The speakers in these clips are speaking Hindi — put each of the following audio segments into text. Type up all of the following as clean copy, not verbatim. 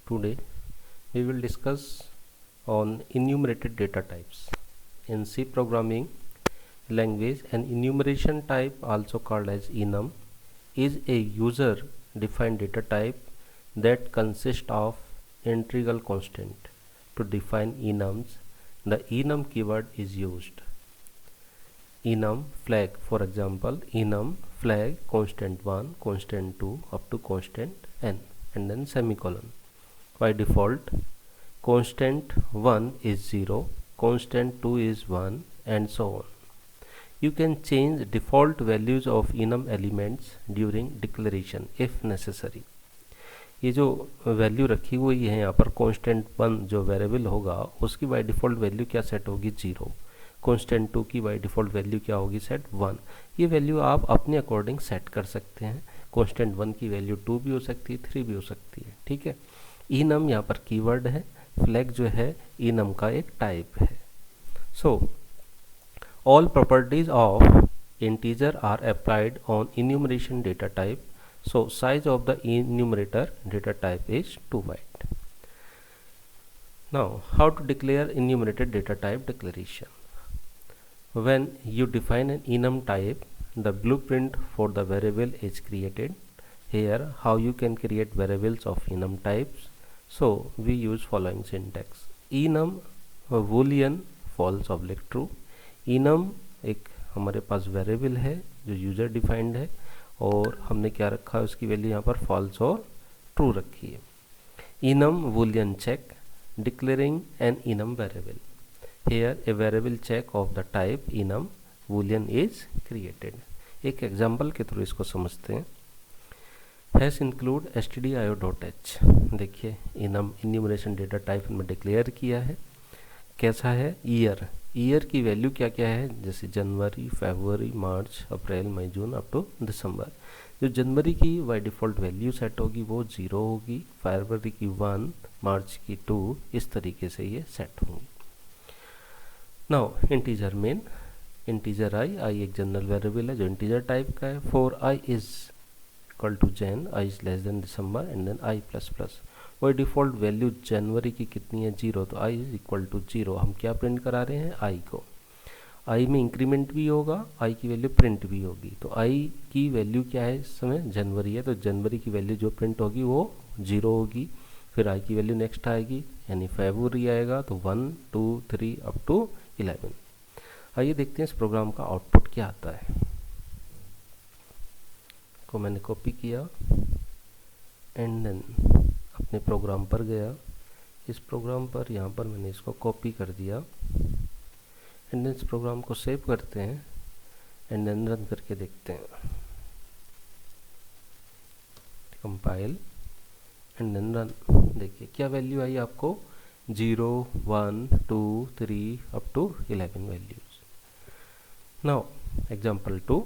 Today we will discuss on enumerated data types. In C programming language, an enumeration type, also called as enum, is a user defined data type that consists of integral constant. To define enums, the enum keyword is used. Enum flag, for example, enum flag constant 1, constant 2 up to constant n, and then semicolon. By default, constant 1 is 0, constant 2 is 1, and so on. You can change default values of enum elements during declaration if necessary. ये जो वैल्यू रखी हुई है यहाँ पर constant 1 जो वेरिएबल होगा उसकी बाय डिफ़ॉल्ट वैल्यू क्या सेट होगी 0, constant 2 की बाय डिफ़ॉल्ट वैल्यू क्या होगी सेट 1. ये वैल्यू आप अपने अकॉर्डिंग सेट कर सकते हैं. constant 1 की वैल्यू 2 भी हो सकती है, 3 भी हो सकती है. ठीक है. enum यहाँ पर कीवर्ड है, फ्लैग जो है enum का एक टाइप है. सो all properties of integer are applied on enumeration data type. So size of the enumerator data type is 2 byte. Now how to declare enumerated data type declaration. When you define an enum type, the blueprint for the variable is created. Here how you can create variables of enum types. So we use following syntax. enum boolean false oblique true. enum एक हमारे पास वेरिएबल है जो यूजर डिफाइंड है और हमने क्या रखा है उसकी वैल्यू यहाँ पर फॉल्स और ट्रू रखी है. enum boolean check declaring an enum variable. Here a variable check of the type enum boolean is created. एक एग्जांपल के थ्रू इसको समझते हैं. Hash include stdio.h. देखिए enum enumeration डेटा टाइप में डिक्लेयर किया है. कैसा है? ईयर की वैल्यू क्या क्या है, जैसे जनवरी, फरवरी, मार्च, अप्रैल, मई, जून अप टू दिसंबर. जो जनवरी की बाय डिफ़ॉल्ट वैल्यू सेट होगी वो 0 होगी, फरवरी की 1, मार्च की 2, इस तरीके से ये सेट होंगी. Now integer main, integer i एक जनरल वेरिएबल है जो इंटीजर टाइप का है. For i is equal to Jan, i is less than December, and then i plus plus. वही डिफ़ॉल्ट वैल्यू जनवरी की कितनी है 0, तो आई इज इक्वल टू 0. हम क्या प्रिंट करा रहे हैं आई को. आई में इंक्रीमेंट भी होगा, आई की वैल्यू प्रिंट भी होगी. तो आई की वैल्यू क्या है इस समय जनवरी है, तो जनवरी की वैल्यू जो प्रिंट होगी वो 0 होगी. फिर आई की वैल्यू नेक्स्ट आएगी यानी फरवरी आएगा, तो 1, 2, 3 अप टू 11. आइए देखते हैं इस प्रोग्राम का आउटपुट क्या आता है. को मैंने कॉपी किया एंड देन अपने प्रोग्राम पर गया. इस प्रोग्राम पर यहाँ पर मैंने इसको कॉपी कर दिया एंड देन इस प्रोग्राम को सेव करते हैं एंड देन रन करके देखते हैं. Compile and then run. देखिए क्या वैल्यू आई आपको 0, 1, 2, 3 up to 11 values. Now example 2.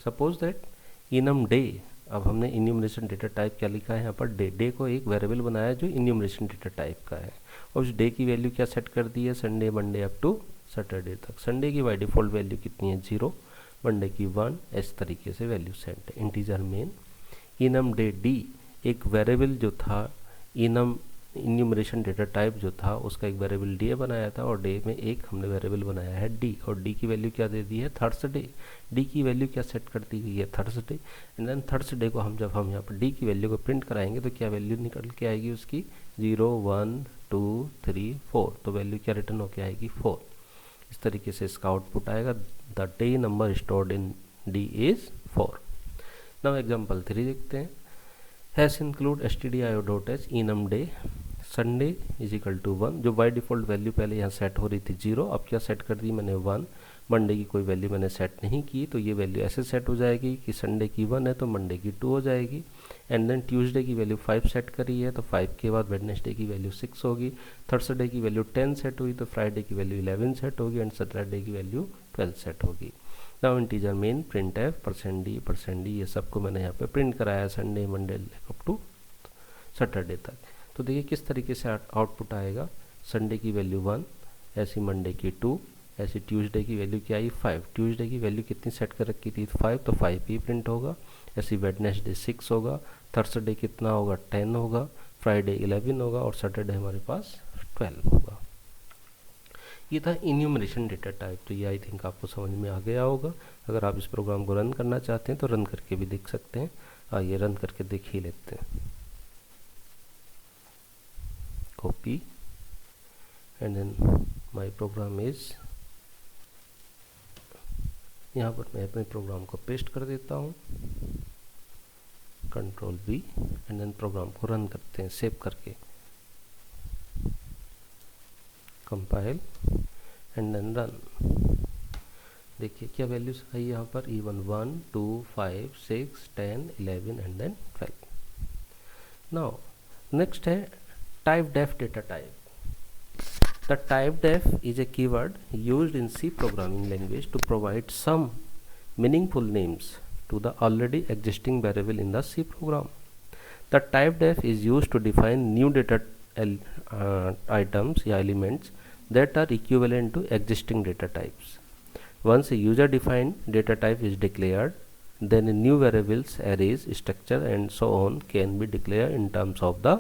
Suppose that enum day. अब हमने इन्यूमरेशन डेटा टाइप क्या लिखा है यहाँ पर डे को एक वेरिएबल बनाया जो इन्यूमरेशन डेटा टाइप का है और उस डे की वैल्यू क्या सेट कर दी है Sunday, Monday up to Saturday तक. संडे की बाय डिफ़ॉल्ट वैल्यू कितनी है 0, मंडे की 1, इस तरीके से वैल्यू सेट है. Integer main enum day d एक वेरिएबल जो था enum इन्यूमरेशन डेटा टाइप जो था उसका एक वेरिएबल डे बनाया था और डे में एक हमने वेरिएबल बनाया है डी और डी की वैल्यू क्या दे दी है थर्सडे. डी की वैल्यू क्या सेट कर दी गई है थर्सडे. एंड देन थर्सडे को जब हम यहाँ पर डी की वैल्यू को प्रिंट कराएंगे तो क्या वैल्यू निकल के आएगी उसकी 0, 1, 2, 3, 4. तो वैल्यू क्या रिटर्न होके आएगी 4. इस तरीके से इसका आउटपुट आएगा. The day number stored in d is 4. Now example 3 देखते हैं. Hash include stdio.h enum day Sunday is equal to 1. जो बाय डिफ़ॉल्ट वैल्यू पहले यहाँ सेट हो रही थी 0, अब क्या सेट कर दी मैंने 1. मंडे की कोई वैल्यू मैंने सेट नहीं की तो ये वैल्यू ऐसे सेट हो जाएगी कि संडे की 1 है तो मंडे की 2 हो जाएगी. एंड देन ट्यूसडे की वैल्यू 5 सेट करी है तो 5 के बाद वेडनेसडे की वैल्यू 6 होगी. थर्सडे की वैल्यू 10 सेट हुई तो फ्राइडे की वैल्यू 11 सेट होगी एंड सैटरडे की वैल्यू 12 सेट होगी. Now integer main print f %d ये सबको मैंने यहाँ पे प्रिंट कराया Sunday, Monday up to Saturday तक. तो देखिए किस तरीके से आउटपुट आएगा. संडे की वैल्यू 1, ऐसी मंडे की 2, ऐसी ट्यूसडे की वैल्यू क्या आई 5. ट्यूसडे की वैल्यू कितनी सेट कर रखी थी 5, तो 5 ही प्रिंट होगा. ऐसी वेडनेसडे 6 होगा. थर्सडे कितना होगा 10 होगा. फ्राइडे 11 होगा और सैटरडे हमारे पास 12 होगा। ये था इन्यूमरेशन डेटा टाइप। तो ये आई थिंक आपको समझ में आ गया होगा। अगर आप इस प्रोग्राम को रन करना चाहते हैं तो रन करके भी देख सकते हैं। आइए रन करके देख ही लेते हैं। Copy and then my program is, यहाँ पर मैं अपने प्रोग्राम को पेस्ट कर देता हूँ, control V and then program को रन करते हैं सेव करके, कंपाइल एंड देन रन। देखिए क्या वैल्यूज आई यहाँ पर, E1 1 2 5 6 10 11 and then 12। Now next है type def data type. The type def is a keyword used in C programming language to provide some meaningful names to the already existing variable in the C program. The type def is used to define new data items या elements that are equivalent to existing data types. Once a user defined data type is declared, then a new variables, arrays, structure and so on can be declared in terms of the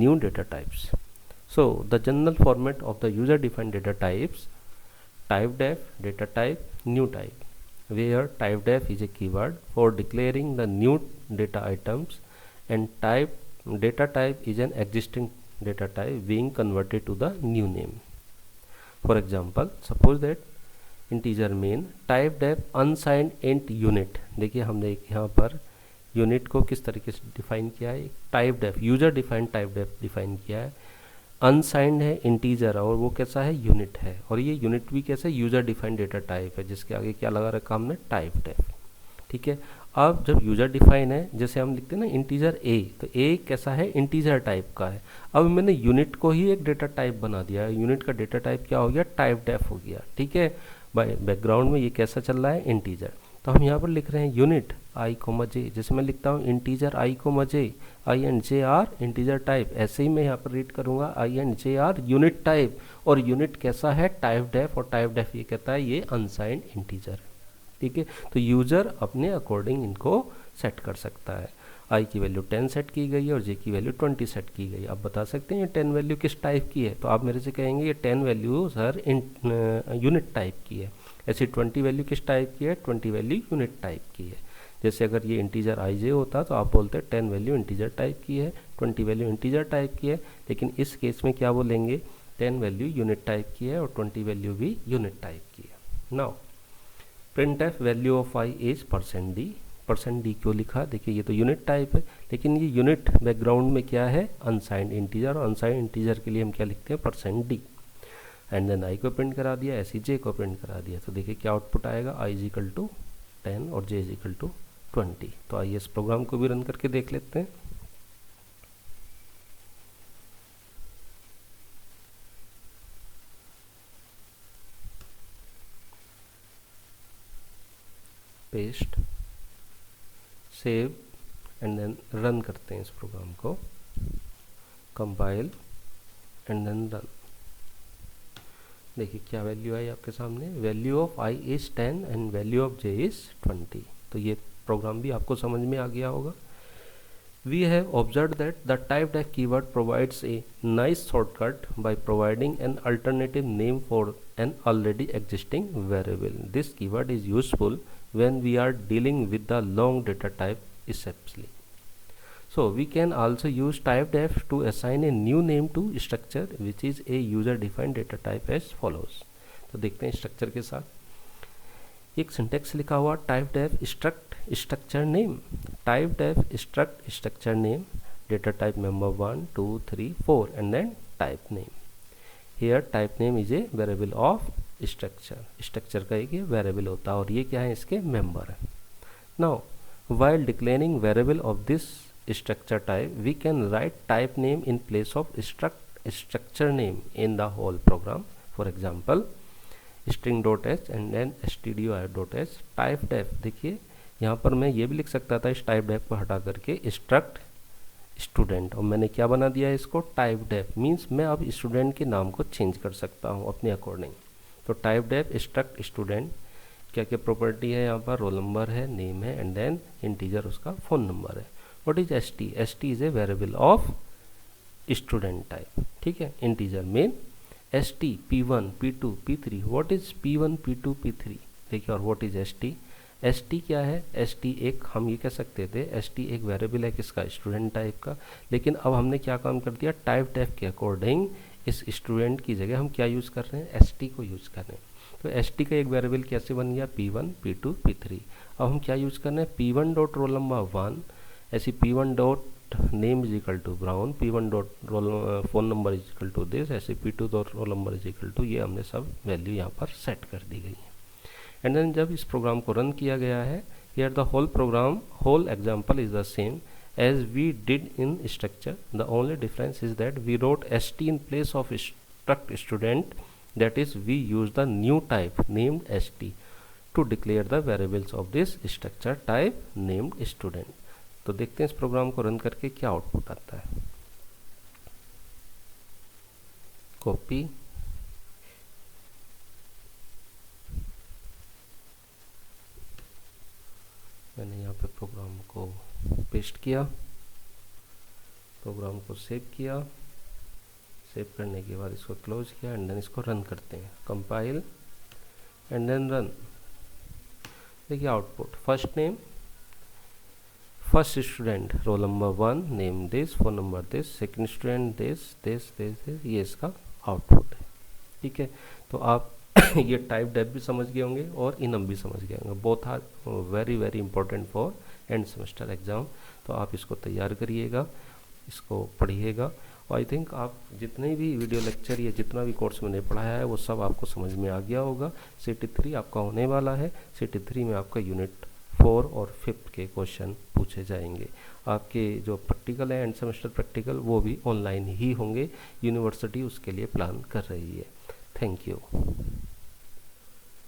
new data types. So the general format of the user defined data types: type def, data type, new type, where type def is a keyword for declaring the new data items and data type is an existing data type being converted to the new name. For example, suppose that integer main type def unsigned int unit। देखिए हमने यहाँ पर यूनिट को किस तरीके से डिफाइन किया है, type def user defined type def define किया है। अनसाइंड है इंटीजर और वो कैसा है, यूनिट है। और ये यूनिट भी कैसा है, यूजर डिफाइंड डेटा टाइप है, जिसके आगे क्या लगा रखा हमने, टाइप डेफ। ठीक है, अब जब यूजर डिफाइन है, जैसे हम लिखते हैं ना इंटीजर ए, तो ए कैसा है, इंटीजर टाइप का है। अब मैंने यूनिट को ही एक डेटा टाइप बना दिया है, यूनिट का डेटा टाइप क्या हो गया, टाइप डेफ हो गया। ठीक है, बैकग्राउंड में ये कैसा चल रहा है, इंटीजर। तो हम यहाँ पर लिख रहे हैं यूनिट आई कोमा जे, जैसे मैं लिखता हूँ integer I comma J, I and J are integer type, ऐसे ही मैं यहाँ पर रीड करूँगा I and J are unit type. और यूनिट कैसा है, टाइप डेफ, और टाइप डेफ ये कहता है ये अनसाइंड इंटीजर। ठीक है, तो यूजर अपने अकॉर्डिंग इनको सेट कर सकता है। आई की वैल्यू 10 सेट की गई है और जे की वैल्यू 20 सेट की गई है। आप बता सकते हैं ये 10 वैल्यू किस टाइप की है, तो आप मेरे से कहेंगे ये 10 वैल्यू सर यूनिट टाइप की है। ऐसी 20 वैल्यू किस टाइप की है, 20 वैल्यू यूनिट टाइप की है। जैसे अगर ये इंटीजर आई जे होता तो आप बोलते 10 वैल्यू इंटीजर टाइप की है, 20 वैल्यू इंटीजर टाइप की है। लेकिन इस केस में क्या बोलेंगे, 10 वैल्यू यूनिट टाइप की है और 20 वैल्यू भी यूनिट टाइप की है। Now printf value of I is %d। %d क्यों लिखा, देखिए ये तो यूनिट टाइप है, लेकिन ये यूनिट बैकग्राउंड में क्या है, अनसाइंड इंटीजर, और अनसाइंड इंटीजर के लिए हम क्या लिखते हैं, %d। एंड देन आई को प्रिंट करा दिया, ऐसी जे को प्रिंट करा दिया। तो देखिए क्या आउटपुट आएगा, आई इज इक्वल टू 10 और जे इज इक्वल टू 20। तो आइए इस प्रोग्राम को भी रन करके देख लेते हैं। Paste, save and then run करते हैं इस प्रोग्राम को, कंपाइल एंड देन रन। देखिए क्या वैल्यू आई आपके सामने, value of I is 10 and value of J is 20। तो ये प्रोग्राम भी आपको समझ में आ गया होगा। We have observed that the typedef keyword provides a nice shortcut by providing an alternative name for an already existing variable. This keyword is useful when we are dealing with the long data type especially. So we can also use typedef to assign a new name to structure which is a user defined data type as follows. तो देखते हैं स्ट्रक्चर के साथ एक सिंटेक्स लिखा हुआ, typedef struct structure name, typedef struct structure name, data type member 1 2 3 4 and then type name. Here type name is a variable of structure, structure का एक variable होता है और ये क्या है, इसके member है। Now while declaring variable of this structure type, we can write type name in place of structure name in the whole program. For example, string.h and then stdio.h typedef। देखिए यहाँ पर मैं ये भी लिख सकता था इस typedef को हटा करके struct student, और मैंने क्या बना दिया है इसको, typedef मीन्स मैं अब स्टूडेंट के नाम को चेंज कर सकता हूँ अपने अकॉर्डिंग। तो typedef struct student, क्या क्या प्रॉपर्टी है यहाँ पर, रोल नंबर है, नेम है एंड देन इंटीजर उसका फ़ोन नंबर है। What is st, st is a variable of student type, ठीक है, इंटीजर में st p1 p2 p3, what is p1 p2 p3, देखिए, और व्हाट इज st क्या है, st एक हम ये कह सकते थे, st एक वेरिएबल है किसका, स्टूडेंट टाइप का, लेकिन अब हमने क्या काम कर दिया, टाइप डेफ के अकॉर्डिंग इस स्टूडेंट की जगह हम क्या यूज़ कर रहे हैं, st को यूज़ कर रहे हैं। तो st का एक वेरिएबल कैसे बन गया, p1 p2 p3। अब हम क्या यूज़ कर रहे हैं, p1 डॉट रोल नंबर 1, ऐसे p1 dot name is equal to Brown, p1 dot roll phone number is equal to this, ऐसे p2 dot roll number is equal to, ये हमने सब वैल्यू यहाँ पर सेट कर दी गई है। एंड देन जब इस प्रोग्राम को रन किया गया है, here the whole program, whole example is the same as we did in structure. The only difference is that we wrote st in place of struct student, that is we use the new type named st to declare the variables of this structure type named student. तो देखते हैं इस प्रोग्राम को रन करके क्या आउटपुट आता है। कॉपी, मैंने यहाँ पे प्रोग्राम को पेस्ट किया, प्रोग्राम को सेव किया, सेव करने के बाद इसको क्लोज किया एंड देन इसको रन करते हैं, कंपाइल एंड देन रन। देखिए output, first name, first student roll number 1, name this, phone number this, second student this this this, ये इसका आउटपुट है, ठीक है। तो आप ये टाइप डेफ भी समझ गए होंगे और इनम भी समझ गए होंगे, both are very very important for end semester exam. तो आप इसको तैयार करिएगा, इसको पढ़िएगा, और आई थिंक आप जितने भी वीडियो लेक्चर या जितना भी कोर्स मैंने पढ़ाया है वो सब आपको समझ में आ गया होगा। सिटी 3 आपका होने वाला है, सिटी 3 में आपका यूनिट 4 और 5 के क्वेश्चन पूछे जाएंगे। आपके जो प्रैक्टिकल है एंड सेमेस्टर प्रैक्टिकल वो भी ऑनलाइन ही होंगे, यूनिवर्सिटी उसके लिए प्लान कर रही है। Thank you.